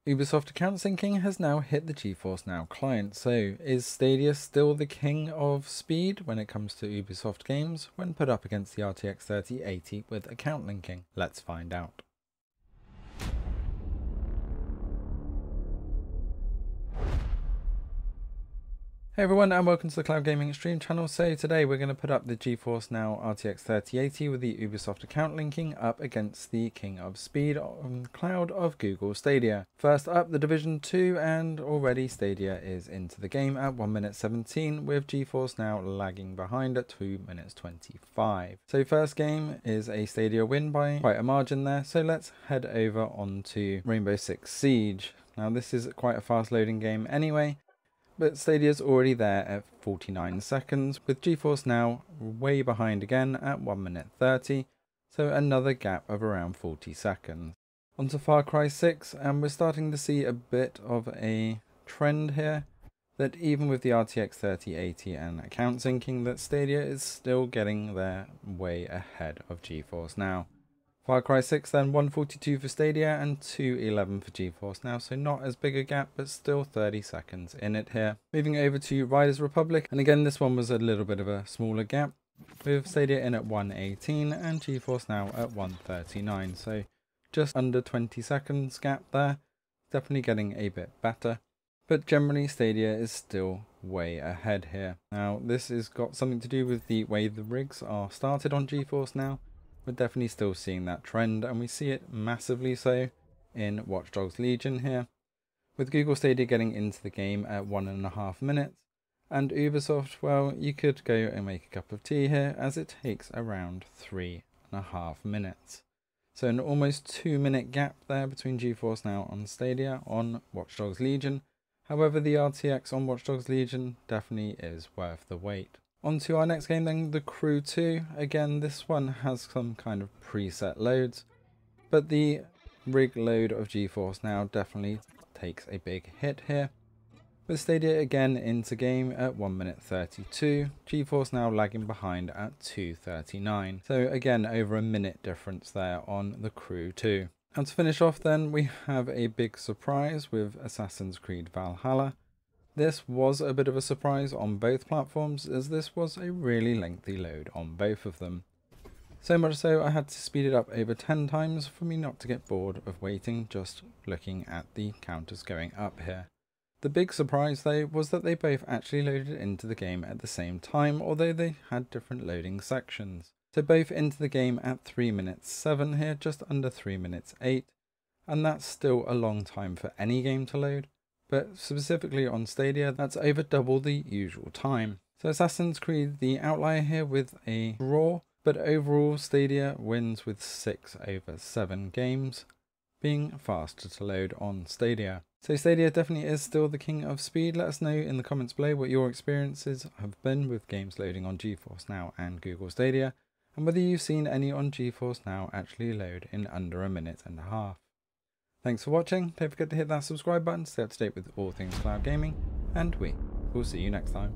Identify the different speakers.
Speaker 1: Ubisoft account syncing has now hit the GeForce NOW client, so is Stadia still the king of speed when it comes to Ubisoft games when put up against the RTX 3080 with account linking? Let's find out. Hey everyone, and welcome to the Cloud Gaming Stream channel. So today we're going to put up the GeForce NOW RTX 3080 with the Ubisoft account linking up against the king of speed on cloud of Google Stadia. First up, the Division 2, and already Stadia is into the game at 1 minute 17 with GeForce NOW lagging behind at 2 minutes 25. So first game is a Stadia win by quite a margin there, so let's head over onto Rainbow Six Siege. Now this is quite a fast loading game anyway, but Stadia's already there at 49 seconds, with GeForce NOW way behind again at 1 minute 30, so another gap of around 40 seconds. On to Far Cry 6, and we're starting to see a bit of a trend here, that even with the RTX 3080 and account syncing, that Stadia is still getting there way ahead of GeForce NOW. Far Cry 6 then 142 for Stadia and 211 for GeForce NOW, so not as big a gap, but still 30 seconds in it here. Moving over to Riders Republic, and again this one was a little bit of a smaller gap, with Stadia in at 118 and GeForce NOW at 139, so just under 20 seconds gap there. Definitely getting a bit better, but generally Stadia is still way ahead here. Now this has got something to do with the way the rigs are started on GeForce NOW. We're definitely still seeing that trend, and we see it massively so in Watch Dogs Legion here, with Google Stadia getting into the game at 1.5 minutes, and Ubisoft, well, you could go and make a cup of tea here as it takes around 3.5 minutes. So an almost 2-minute gap there between GeForce NOW on Stadia on Watch Dogs Legion. However, the RTX on Watch Dogs Legion definitely is worth the wait. On to our next game then, The Crew 2. Again, this one has some kind of preset loads, but the rig load of GeForce NOW definitely takes a big hit here. With Stadia again into game at 1 minute 32, GeForce NOW lagging behind at 2:39. So again, over a minute difference there on The Crew 2. And to finish off then, we have a big surprise with Assassin's Creed Valhalla. This was a bit of a surprise on both platforms, as this was a really lengthy load on both of them. So much so I had to speed it up over 10 times for me not to get bored of waiting just looking at the counters going up here. The big surprise though was that they both actually loaded into the game at the same time, although they had different loading sections. So both into the game at 3 minutes 7 here, just under 3 minutes 8, and that's still a long time for any game to load. But specifically on Stadia, that's over double the usual time. So Assassin's Creed the outlier here with a draw, but overall Stadia wins with 6 over 7 games, being faster to load on Stadia. So Stadia definitely is still the king of speed. Let us know in the comments below what your experiences have been with games loading on GeForce NOW and Google Stadia, and whether you've seen any on GeForce NOW actually load in under 1.5 minutes. Thanks for watching. Don't forget to hit that subscribe button to stay up to date with all things cloud gaming, and we will see you next time.